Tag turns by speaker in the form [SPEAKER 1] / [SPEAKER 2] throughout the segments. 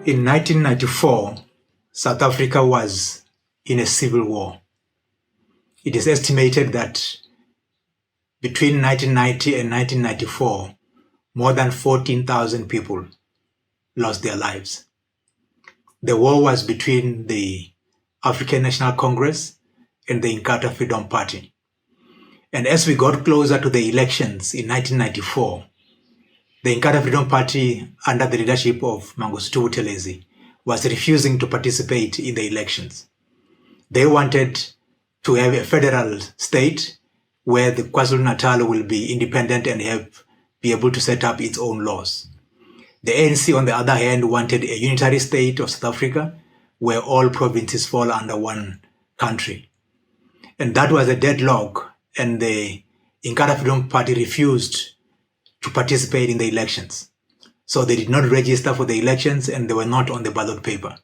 [SPEAKER 1] In 1994, South Africa was in a civil war. It is estimated that between 1990 and 1994, more than 14,000 people lost their lives. The war was between the African National Congress and the Inkatha Freedom Party. And as we got closer to the elections in 1994, the Inkatha Freedom Party, under the leadership of Mangosuthu Buthelezi, was refusing to participate in the elections. They wanted to have a federal state where the KwaZulu-Natal will be independent and be able to set up its own laws. The ANC, on the other hand, wanted a unitary state of South Africa where all provinces fall under one country. And that was a deadlock, and the Inkatha Freedom Party refused to participate in the elections. So they did not register for the elections and they were not on the ballot paper.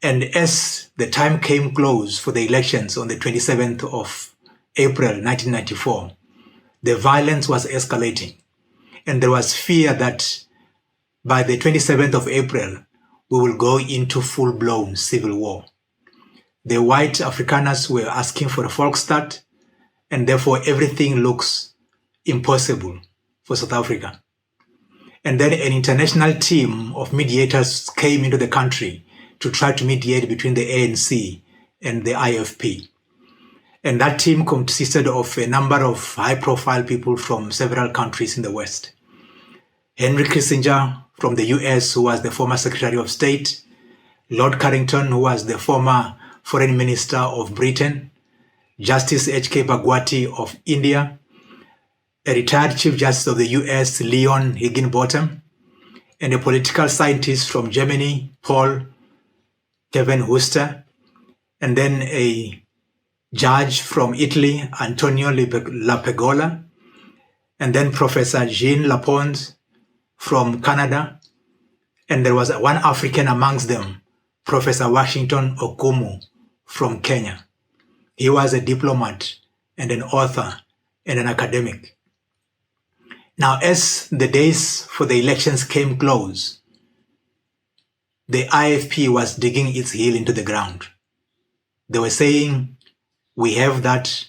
[SPEAKER 1] And as the time came close for the elections on the 27th of April 1994, the violence was escalating. And there was fear that by the 27th of April, we will go into full-blown civil war. The white Afrikaners were asking for a Volksstaat, and therefore everything looks impossible for South Africa. And then an international team of mediators came into the country to try to mediate between the ANC and the IFP. And that team consisted of a number of high-profile people from several countries in the West. Henry Kissinger from the US, who was the former Secretary of State, Lord Carrington, who was the former Foreign Minister of Britain, Justice H.K. Bhagwati of India, a retired Chief Justice of the US, Leon Higginbotham, and a political scientist from Germany, Paul Kevin-Huster, and then a judge from Italy, Antonio Lapegola, and then Professor Jean Lapons from Canada, and there was one African amongst them, Professor Washington Okumu from Kenya. He was a diplomat and an author and an academic. Now, as the days for the elections came close, the IFP was digging its heel into the ground. They were saying, we have that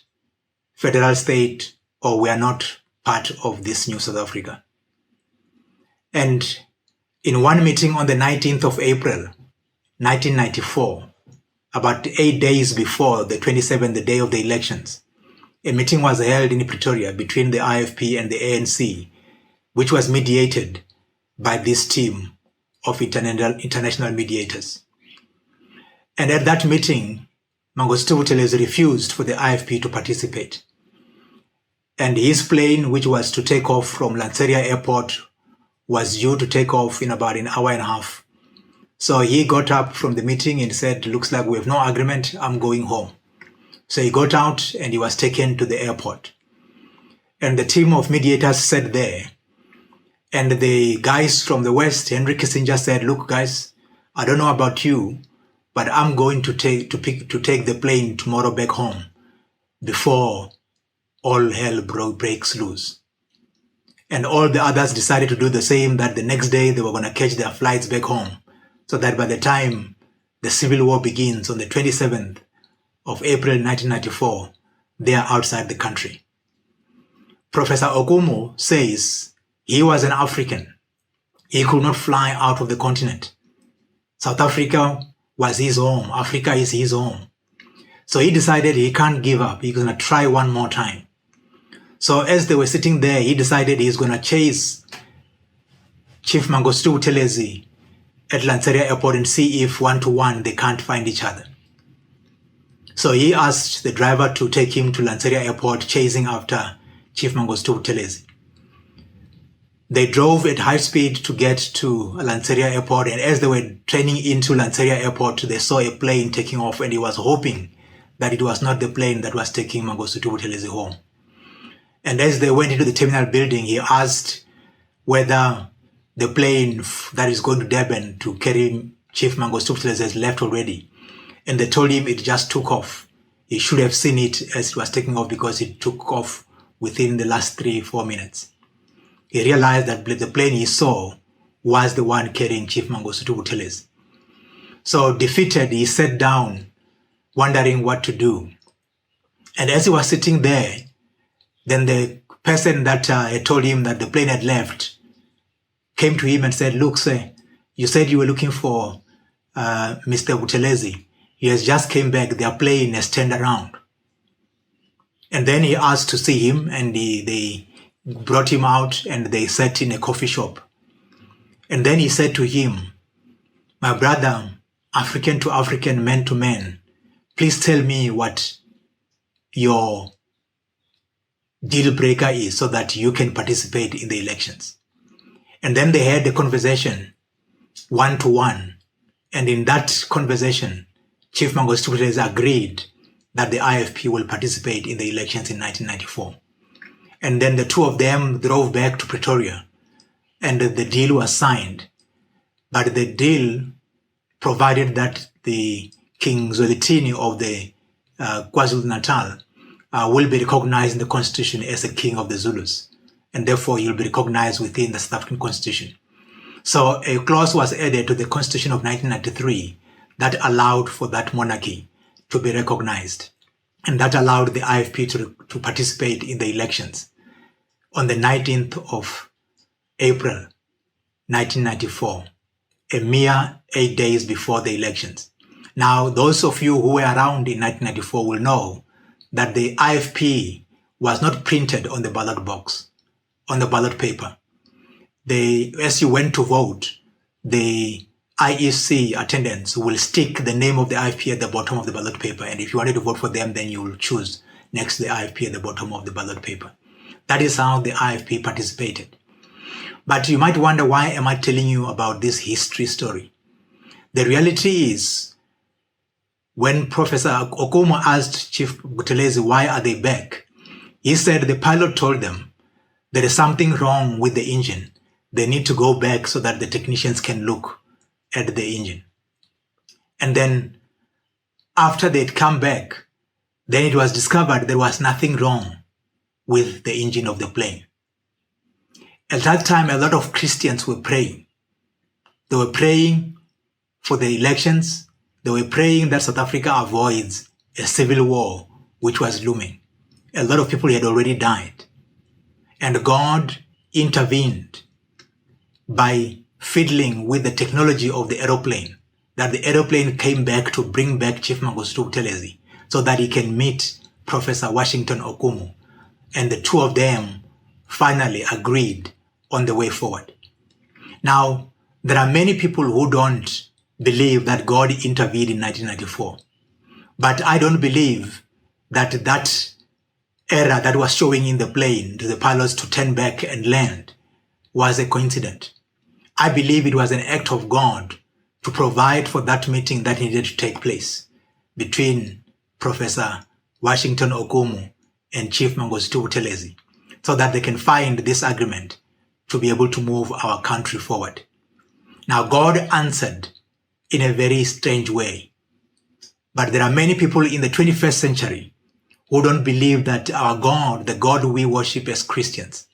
[SPEAKER 1] federal state or we are not part of this new South Africa. And in one meeting on the 19th of April, 1994, about 8 days before the 27th, the day of the elections, a meeting was held in Pretoria between the IFP and the ANC, which was mediated by this team of international mediators. And at that meeting, Mangosuthu Buthelezi refused for the IFP to participate. And his plane, which was to take off from Lanseria Airport, was due to take off in about an hour and a half. So he got up from the meeting and said, looks like we have no agreement, I'm going home. So he got out and he was taken to the airport. And the team of mediators sat there. And the guys from the West, Henry Kissinger, said, look guys, I don't know about you, but I'm going to take the plane tomorrow back home before all hell breaks loose. And all the others decided to do the same, that the next day they were going to catch their flights back home, so that by the time the civil war begins on the 27th of April 1994, they are outside the country. Professor Okumu says he was an African. He could not fly out of the continent. South Africa was his home. Africa is his home. So he decided he can't give up. He's going to try one more time. So as they were sitting there, he decided he's going to chase Chief Mangosuthu Buthelezi at Lanseria Airport and see if one-to-one they can't find each other. So he asked the driver to take him to Lanseria Airport, chasing after Chief Mangosuthu Buthelezi. They drove at high speed to get to Lanseria Airport, and as they were turning into Lanseria Airport, they saw a plane taking off, and he was hoping that it was not the plane that was taking Mangosuthu Buthelezi home. And as they went into the terminal building, he asked whether the plane that is going to Durban to carry Chief Mangosuthu Buthelezi has left already. And they told him it just took off. He should have seen it as it was taking off because it took off within the last 3-4 minutes. He realized that the plane he saw was the one carrying Chief Mangosuthu Buthelezi. So defeated, he sat down, wondering what to do. And as he was sitting there, then the person that had told him that the plane had left came to him and said, "Look, sir, you said you were looking for Mr. Buthelezi. He has just came back. Their plane has turned around." And then he asked to see him, and they brought him out and they sat in a coffee shop. And then he said to him, "My brother, African to African, man to man, please tell me what your deal breaker is so that you can participate in the elections." And then they had a conversation one-to-one. And in that conversation, Chief Mangosuthu Buthelezi agreed that the IFP will participate in the elections in 1994. And then the two of them drove back to Pretoria and the deal was signed. But the deal provided that the King Zwelithini of the KwaZulu-Natal will be recognized in the constitution as a king of the Zulus. And therefore he'll be recognized within the South African constitution. So a clause was added to the constitution of 1993 that allowed for that monarchy to be recognized. And that allowed the IFP to participate in the elections on the 19th of April, 1994, a mere 8 days before the elections. Now, those of you who were around in 1994 will know that the IFP was not printed on the ballot box, on the ballot paper. As you went to vote, the IEC attendants will stick the name of the IFP at the bottom of the ballot paper. And if you wanted to vote for them, then you will choose next to the IFP at the bottom of the ballot paper. That is how the IFP participated. But you might wonder, why am I telling you about this history story? The reality is, when Professor Okumu asked Chief Buthelezi, why are they back? He said the pilot told them there is something wrong with the engine. They need to go back so that the technicians can look at the engine. And then after they'd come back, then it was discovered there was nothing wrong with the engine of the plane. At that time, a lot of Christians were praying. They were praying for the elections. They were praying that South Africa avoids a civil war which was looming. A lot of people had already died. And God intervened by fiddling with the technology of the aeroplane, that the aeroplane came back to bring back Chief Mangosuthu Buthelezi so that he can meet Professor Washington Okumu. And the two of them finally agreed on the way forward. Now, there are many people who don't believe that God intervened in 1994. But I don't believe that that error that was showing in the plane to the pilots to turn back and land was a coincidence. I believe it was an act of God to provide for that meeting that needed to take place between Professor Washington Okumu and Chief Mangosuthu Buthelezi, so that they can find this agreement to be able to move our country forward. Now, God answered in a very strange way. But there are many people in the 21st century who don't believe that our God, the God we worship as Christians,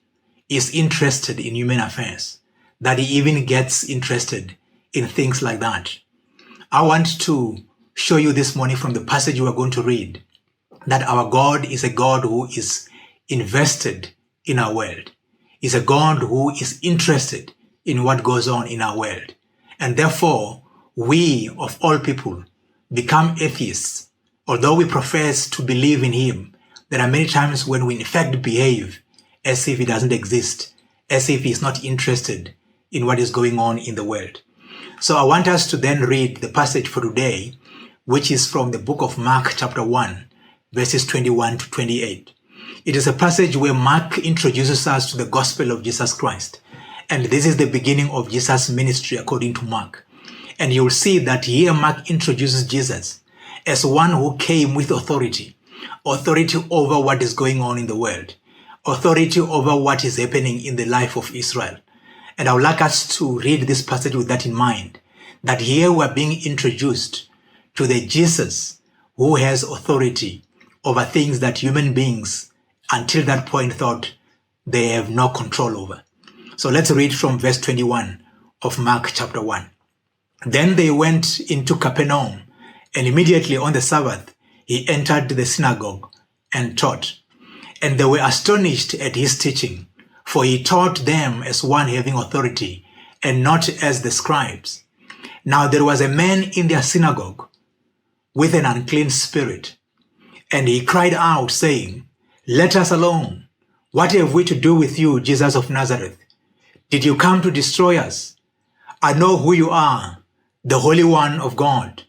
[SPEAKER 1] is interested in human affairs, that he even gets interested in things like that. I want to show you this morning from the passage we are going to read that our God is a God who is invested in our world, is a God who is interested in what goes on in our world. And therefore, we, of all people, become atheists. Although we profess to believe in him, there are many times when we in fact behave as if he doesn't exist, as if he's not interested in what is going on in the world. So I want us to then read the passage for today, which is from the book of Mark chapter 1, verses 21 to 28. It is a passage where Mark introduces us to the gospel of Jesus Christ. And this is the beginning of Jesus' ministry according to Mark. And you'll see that here Mark introduces Jesus as one who came with authority over what is going on in the world, authority over what is happening in the life of Israel. And I would like us to read this passage with that in mind, that here we are being introduced to the Jesus who has authority over things that human beings until that point thought they have no control over. So let's read from verse 21 of Mark chapter 1. Then they went into Capernaum, and immediately on the Sabbath he entered the synagogue and taught. And they were astonished at his teaching, for he taught them as one having authority, and not as the scribes. Now there was a man in their synagogue with an unclean spirit, and he cried out, saying, "Let us alone. What have we to do with you, Jesus of Nazareth? Did you come to destroy us? I know who you are, the Holy One of God."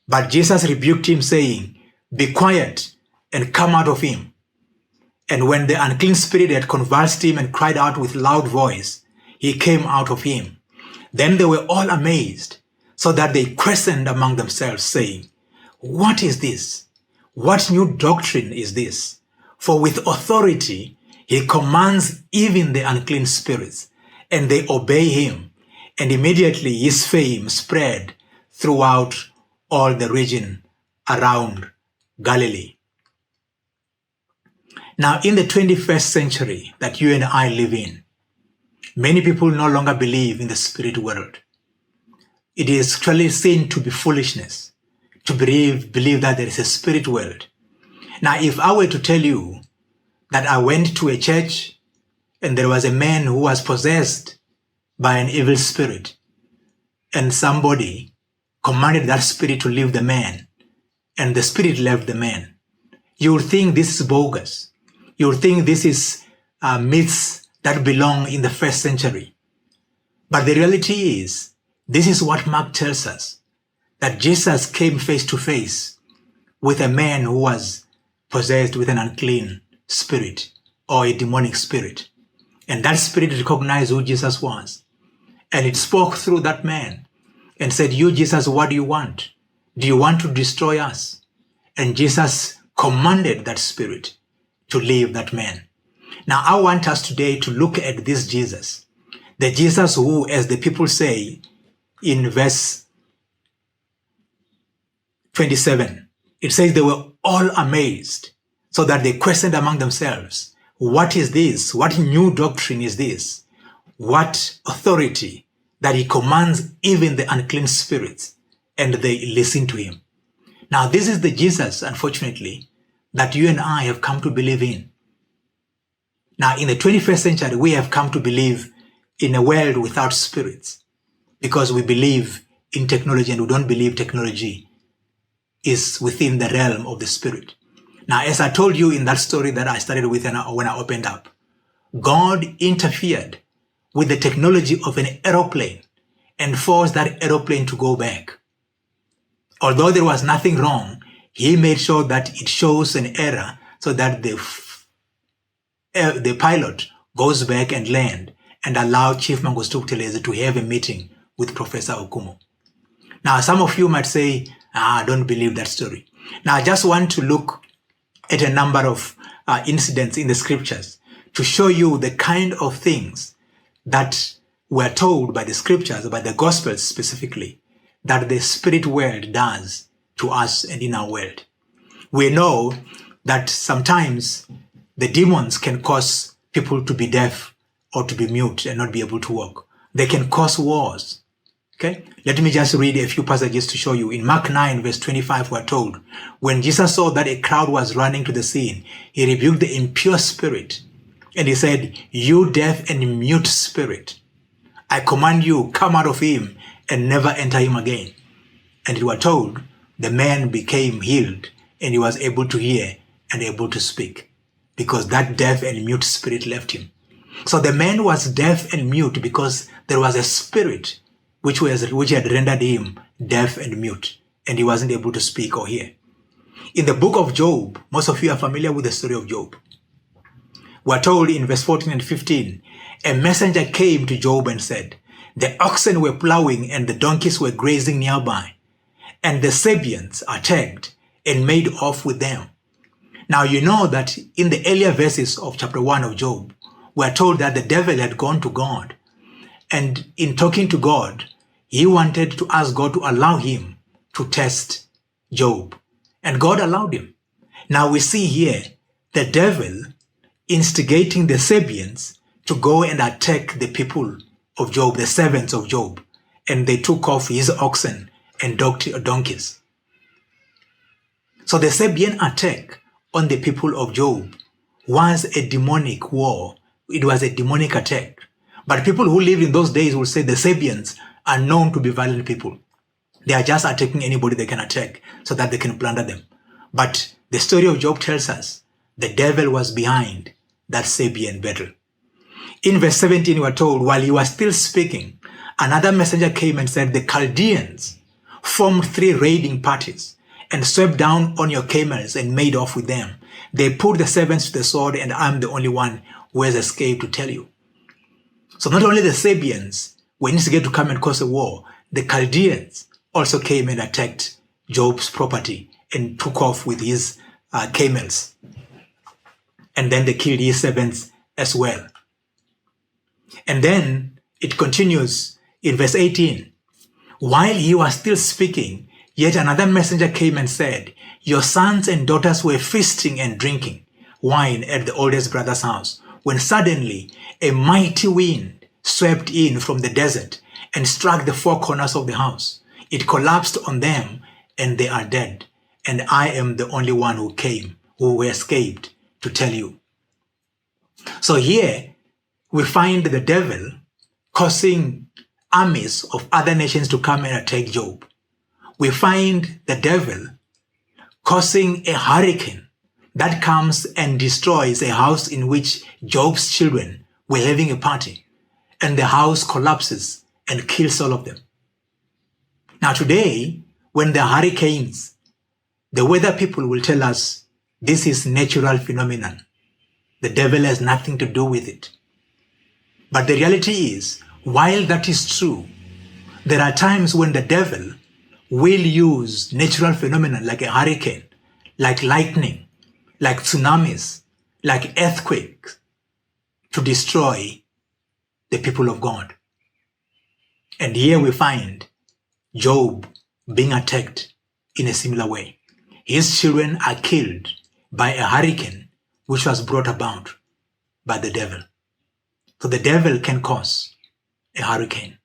[SPEAKER 1] But Jesus rebuked him, saying, "Be quiet and come out of him." And when the unclean spirit had convulsed him and cried out with loud voice, he came out of him. Then they were all amazed, so that they questioned among themselves, saying, "What is this? What new doctrine is this? For with authority he commands even the unclean spirits, and they obey him." And immediately his fame spread throughout all the region around Galilee. Now, in the 21st century that you and I live in, many people no longer believe in the spirit world. It is clearly seen to be foolishness to believe that there is a spirit world. Now, if I were to tell you that I went to a church and there was a man who was possessed by an evil spirit, and somebody commanded that spirit to leave the man, and the spirit left the man, you would think this is bogus. You would think this is myths that belong in the first century. But the reality is, this is what Mark tells us, that Jesus came face to face with a man who was possessed with an unclean spirit or a demonic spirit. And that spirit recognized who Jesus was. And it spoke through that man and said, "You, Jesus, what do you want? Do you want to destroy us?" And Jesus commanded that spirit to leave that man. Now, I want us today to look at this Jesus, the Jesus who, as the people say in verse 27, it says they were all amazed, so that they questioned among themselves, "What is this? What new doctrine is this? What authority that he commands even the unclean spirits, and they listen to him?" Now, this is the Jesus, unfortunately, that you and I have come to believe in. Now, in the 21st century, we have come to believe in a world without spirits because we believe in technology and we don't believe technology is within the realm of the spirit. Now, as I told you in that story that I started with when I opened up, God interfered with the technology of an aeroplane and forced that aeroplane to go back. Although there was nothing wrong, he made sure that it shows an error so that the pilot goes back and land and allow Chief Mangosuthu Buthelezi to have a meeting with Professor Okumu. Now, some of you might say, I don't believe that story. Now, I just want to look at a number of incidents in the scriptures to show you the kind of things that were told by the scriptures, by the gospels specifically, that the spirit world does to us and in our world. We know that sometimes the demons can cause people to be deaf or to be mute and not be able to walk. They can cause wars. Okay? Let me just read a few passages to show you. In Mark 9, verse 25, we're told, when Jesus saw that a crowd was running to the scene, he rebuked the impure spirit and he said, "You deaf and mute spirit, I command you, come out of him and never enter him again." And we were told the man became healed and he was able to hear and able to speak because that deaf and mute spirit left him. So the man was deaf and mute because there was a spirit which had rendered him deaf and mute, and he wasn't able to speak or hear. In the book of Job, most of you are familiar with the story of Job. We're told in verse 14 and 15, a messenger came to Job and said, "The oxen were plowing and the donkeys were grazing nearby, and the Sabeans attacked and made off with them." Now you know that in the earlier verses of chapter 1 of Job, we're told that the devil had gone to God. And in talking to God, he wanted to ask God to allow him to test Job. And God allowed him. Now we see here the devil instigating the Sabeans to go and attack the people of Job, the servants of Job, and they took off his oxen and donkeys. So the Sabian attack on the people of Job was a demonic war. It was a demonic attack. But people who lived in those days will say the Sabians are known to be violent people. They are just attacking anybody they can attack so that they can plunder them. But the story of Job tells us the devil was behind that Sabian battle. In verse 17, we are told, while he was still speaking, another messenger came and said, the Chaldeans formed 3 raiding parties and swept down on your camels and made off with them. They put the servants to the sword, and I'm the only one who has escaped to tell you. So not only the Sabians were instigated to come and cause a war, the Chaldeans also came and attacked Job's property and took off with his camels. And then they killed his servants as well. And then it continues in verse 18. While he was still speaking, yet another messenger came and said, your sons and daughters were feasting and drinking wine at the oldest brother's house, when suddenly a mighty wind swept in from the desert and struck the 4 corners of the house. It collapsed on them, and they are dead. And I am the only one who escaped to tell you. So here we find the devil causing armies of other nations to come and attack Job. We find the devil causing a hurricane that comes and destroys a house in which Job's children were having a party, and the house collapses and kills all of them. Now today, when there are hurricanes, the weather people will tell us this is natural phenomenon. The devil has nothing to do with it. But the reality is, while that is true, there are times when the devil will use natural phenomena like a hurricane, like lightning, like tsunamis, like earthquakes, to destroy the people of God. And here we find Job being attacked in a similar way. His children are killed by a hurricane which was brought about by the devil. So the devil can cause a hurricane.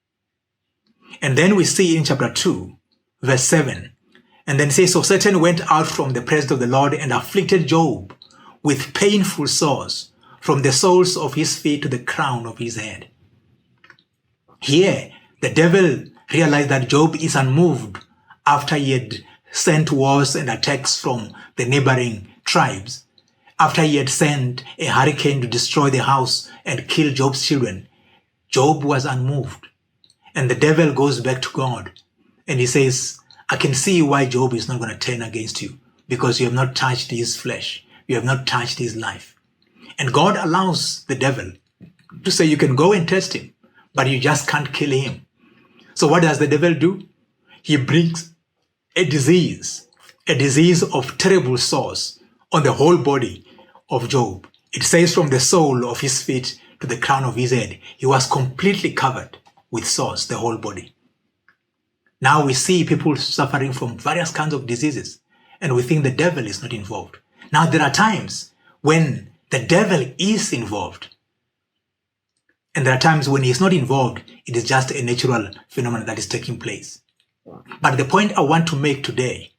[SPEAKER 1] And then we see in chapter 2, verse 7, and then it says, so Satan went out from the presence of the Lord and afflicted Job with painful sores from the soles of his feet to the crown of his head. Here, the devil realized that Job is unmoved after he had sent wars and attacks from the neighboring tribes. After he had sent a hurricane to destroy the house and kill Job's children, Job was unmoved. And the devil goes back to God and he says, I can see why Job is not going to turn against you, because you have not touched his flesh. You have not touched his life. And God allows the devil to say, you can go and test him, but you just can't kill him. So what does the devil do? He brings a disease of terrible sores on the whole body of Job. It says from the sole of his feet to the crown of his head, he was completely covered with sores, the whole body. Now we see people suffering from various kinds of diseases, and we think the devil is not involved. Now there are times when the devil is involved, and there are times when he is not involved. It is just a natural phenomenon that is taking place. But the point I want to make today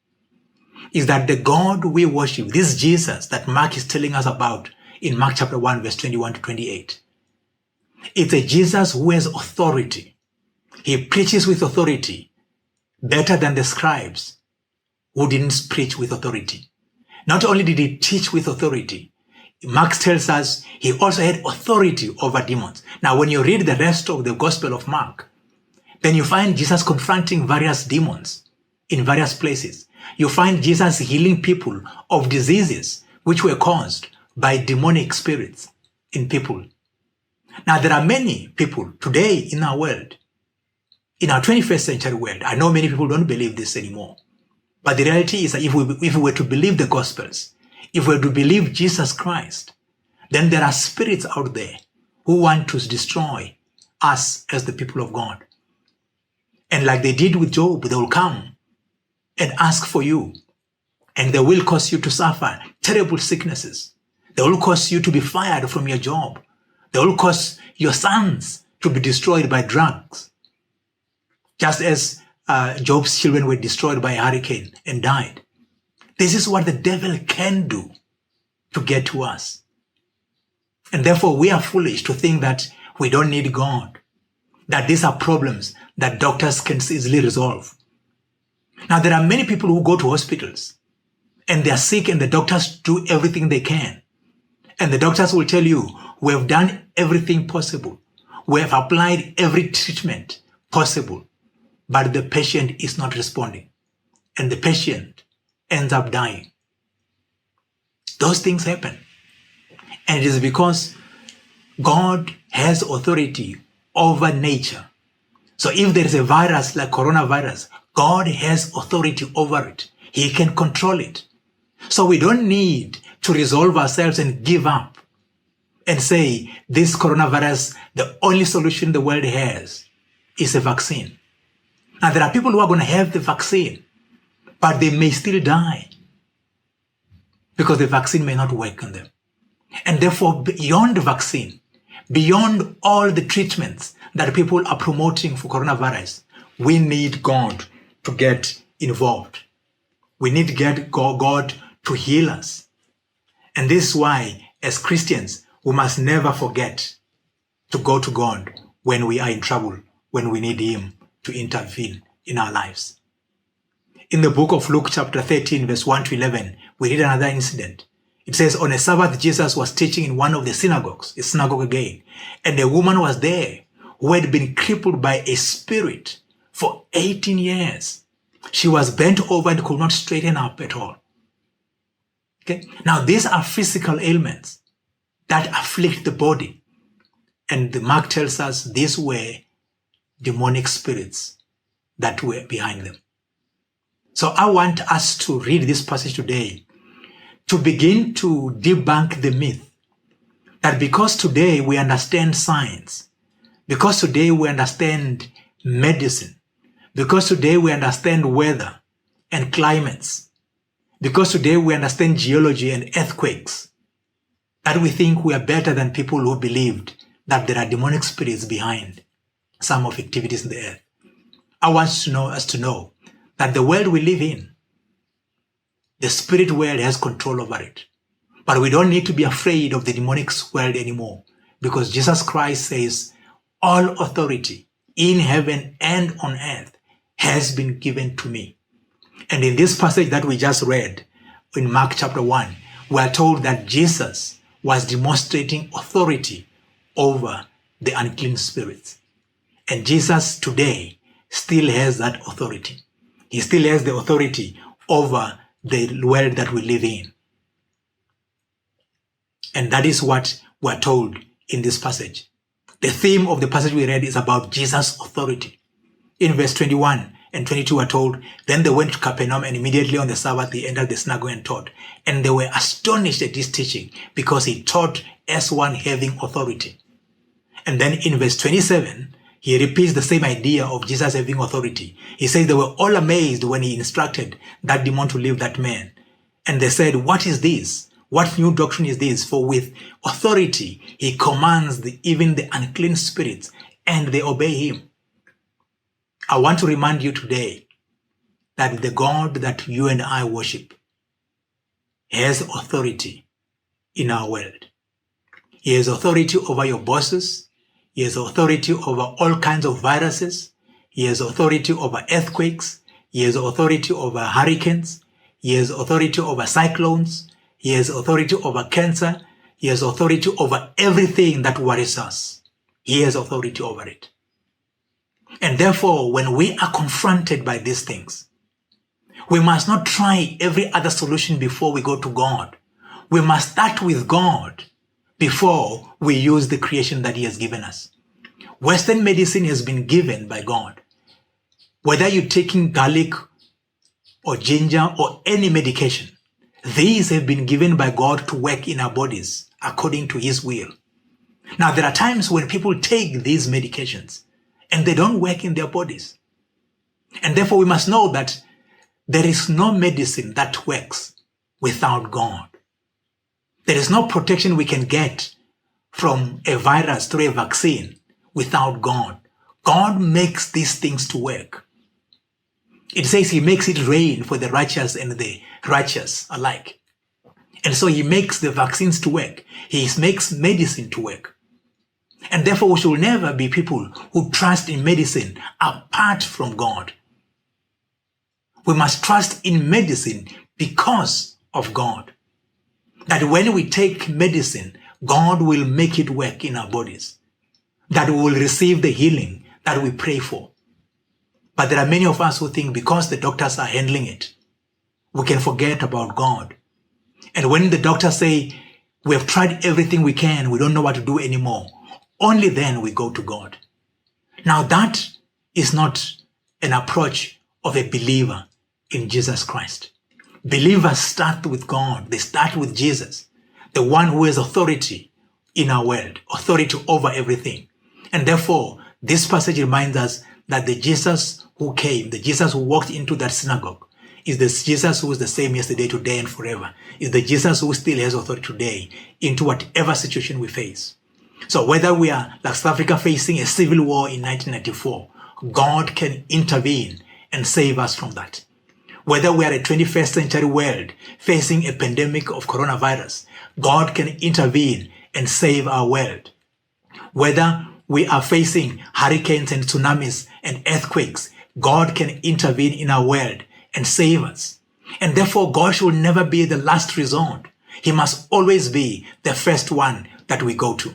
[SPEAKER 1] is that the God we worship, this Jesus that Mark is telling us about in Mark chapter 1, verse 21 to 28, it's a Jesus who has authority. He preaches with authority better than the scribes who didn't preach with authority. Not only did he teach with authority, Mark tells us he also had authority over demons. Now, when you read the rest of the Gospel of Mark, then you find Jesus confronting various demons in various places. You find Jesus healing people of diseases which were caused by demonic spirits in people. Now, there are many people today in our world, in our 21st century world. I know many people don't believe this anymore. But the reality is that if we were to believe the Gospels, if we were to believe Jesus Christ, then there are spirits out there who want to destroy us as the people of God. And like they did with Job, they will come and ask for you. And they will cause you to suffer terrible sicknesses. They will cause you to be fired from your job. They will cause your sons to be destroyed by drugs, just as Job's children were destroyed by a hurricane and died. This is what the devil can do to get to us. And therefore, we are foolish to think that we don't need God, that these are problems that doctors can easily resolve. Now, there are many people who go to hospitals and they are sick and the doctors do everything they can. And the doctors will tell you, we have done everything possible. We have applied every treatment possible, but the patient is not responding. And the patient ends up dying. Those things happen. And it is because God has authority over nature. So if there is a virus like coronavirus, God has authority over it. He can control it. So we don't need to resolve ourselves and give up and say, this coronavirus, the only solution the world has is a vaccine. Now, there are people who are going to have the vaccine, but they may still die because the vaccine may not work on them. And therefore, beyond the vaccine, beyond all the treatments that people are promoting for coronavirus, we need God to get involved. We need to get God to heal us. And this is why, as Christians, we must never forget to go to God when we are in trouble, when we need Him to intervene in our lives. In the book of Luke chapter 13, verse 1 to 11, we read another incident. It says, on a Sabbath, Jesus was teaching in one of the synagogues, a synagogue again, and a woman was there who had been crippled by a spirit for 18 years. She was bent over and could not straighten up at all. Okay? Now, these are physical ailments that afflict the body. And the Mark tells us these were demonic spirits that were behind them. So I want us to read this passage today to begin to debunk the myth that because today we understand science, because today we understand medicine, because today we understand weather and climates, because today we understand geology and earthquakes, that we think we are better than people who believed that there are demonic spirits behind some of activities in the earth. I want us to know that the world we live in, the spirit world has control over it. But we don't need to be afraid of the demonic world anymore, because Jesus Christ says, all authority in heaven and on earth has been given to me. And in this passage that we just read in Mark chapter 1, we are told that Jesus was demonstrating authority over the unclean spirits. And Jesus today still has that authority. He still has the authority over the world that we live in. And that is what we're told in this passage. The theme of the passage we read is about Jesus' authority. In verse 21 and 22 we're told, then they went to Capernaum, and immediately on the Sabbath they entered the synagogue and taught. And they were astonished at his teaching, because he taught as one having authority. And then in verse 27, he repeats the same idea of Jesus having authority. He says they were all amazed when he instructed that demon to leave that man. And they said, what is this? What new doctrine is this? For with authority he commands even the unclean spirits, and they obey him. I want to remind you today that the God that you and I worship has authority in our world. He has authority over your bosses. He has authority over all kinds of viruses. He has authority over earthquakes. He has authority over hurricanes. He has authority over cyclones. He has authority over cancer. He has authority over everything that worries us. He has authority over it. And therefore, when we are confronted by these things, we must not try every other solution before we go to God. We must start with God before we use the creation that he has given us. Western medicine has been given by God. Whether you're taking garlic or ginger or any medication, these have been given by God to work in our bodies according to his will. Now, there are times when people take these medications and they don't work in their bodies. And therefore, we must know that there is no medicine that works without God. There is no protection we can get from a virus through a vaccine without God. God makes these things to work. It says he makes it rain for the righteous and the righteous alike. And so he makes the vaccines to work. He makes medicine to work. And therefore we should never be people who trust in medicine apart from God. We must trust in medicine because of God. That when we take medicine, God will make it work in our bodies. That we will receive the healing that we pray for. But there are many of us who think because the doctors are handling it, we can forget about God. And when the doctors say, we have tried everything we can, we don't know what to do anymore, only then we go to God. Now that is not an approach of a believer in Jesus Christ. Believers start with God. They start with Jesus, the one who has authority in our world, authority over everything. And therefore, this passage reminds us that the Jesus who came, the Jesus who walked into that synagogue, is the Jesus who is the same yesterday, today, and forever. Is the Jesus who still has authority today into whatever situation we face. So whether we are like South Africa facing a civil war in 1994, God can intervene and save us from that. Whether we are a 21st century world facing a pandemic of coronavirus, God can intervene and save our world. Whether we are facing hurricanes and tsunamis and earthquakes, God can intervene in our world and save us. And therefore, God should never be the last resort. He must always be the first one that we go to.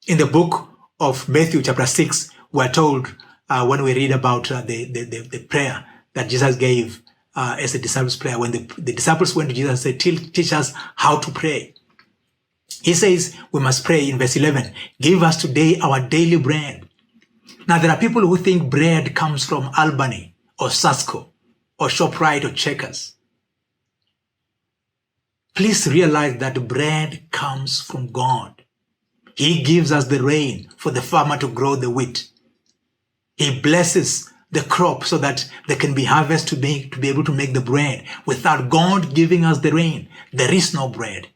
[SPEAKER 1] In the book of Matthew chapter 6, we're told when we read about the prayer that Jesus gave as a disciples' prayer, when the disciples went to Jesus and said, teach us how to pray. He says we must pray in verse 11, give us today our daily bread. Now there are people who think bread comes from Albany or Sasco or ShopRite or Checkers. Please realize that bread comes from God. He gives us the rain for the farmer to grow the wheat. He blesses the crop so that there can be harvest to be able to make the bread. Without God giving us the rain, there is no bread.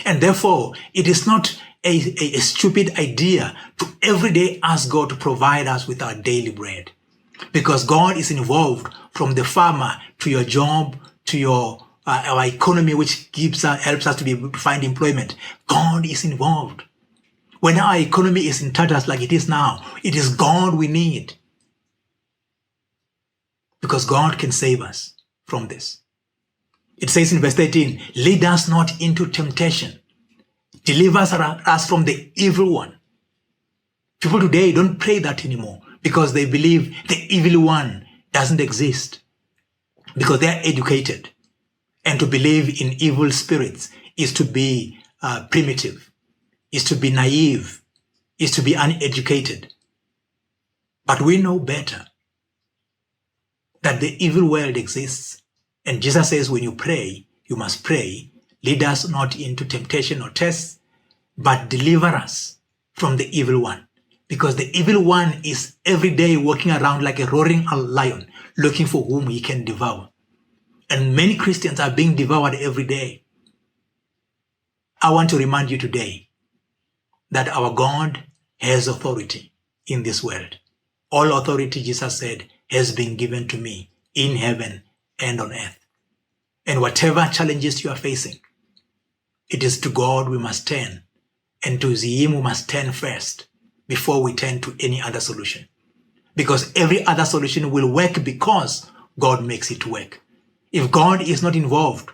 [SPEAKER 1] And therefore, it is not a stupid idea to every day ask God to provide us with our daily bread. Because God is involved from the farmer to your job, to your our economy, which helps us to be able to find employment. God is involved. When our economy is in tatters like it is now, it is God we need. Because God can save us from this. It says in verse 13, lead us not into temptation. Deliver us from the evil one. People today don't pray that anymore because they believe the evil one doesn't exist. Because they are educated. And to believe in evil spirits is to be primitive, is to be naive, is to be uneducated. But we know better that the evil world exists. And Jesus says when you pray, you must pray, lead us not into temptation or tests, but deliver us from the evil one. Because the evil one is every day walking around like a roaring lion, looking for whom he can devour. And many Christians are being devoured every day. I want to remind you today that our God has authority in this world. All authority, Jesus said, has been given to me in heaven and on earth. And whatever challenges you are facing, it is to God we must turn. And to Him we must turn first before we turn to any other solution. Because every other solution will work because God makes it work. If God is not involved,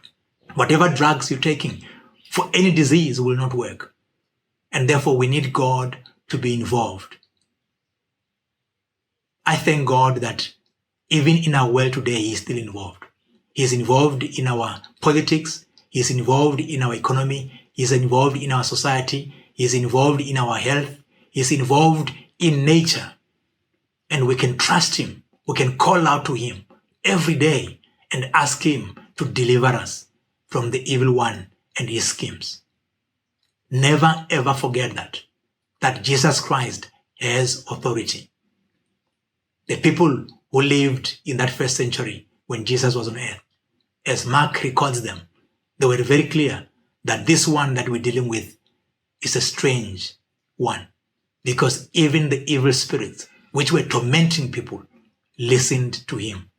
[SPEAKER 1] whatever drugs you're taking for any disease will not work. And therefore we need God to be involved. I thank God that even in our world today, He is still involved. He is involved in our politics. He is involved in our economy. He is involved in our society. He is involved in our health. He is involved in nature. And we can trust Him. We can call out to Him every day and ask Him to deliver us from the evil one and his schemes. Never ever forget that Jesus Christ has authority. The people who lived in that first century when Jesus was on earth, as Mark records them, they were very clear that this one that we're dealing with is a strange one. Because even the evil spirits which were tormenting people listened to him.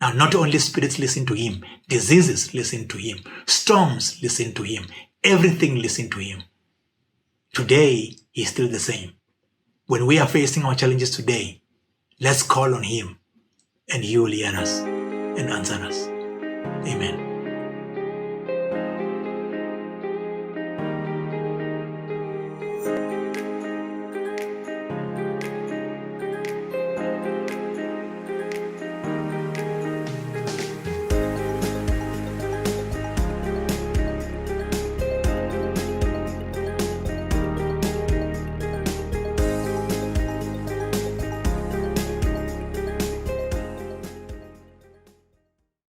[SPEAKER 1] Now, not only spirits listen to him, diseases listen to him, storms listen to him, everything listen to him. Today, he's still the same. When we are facing our challenges today, let's call on him and he will hear us and answer us. Amen.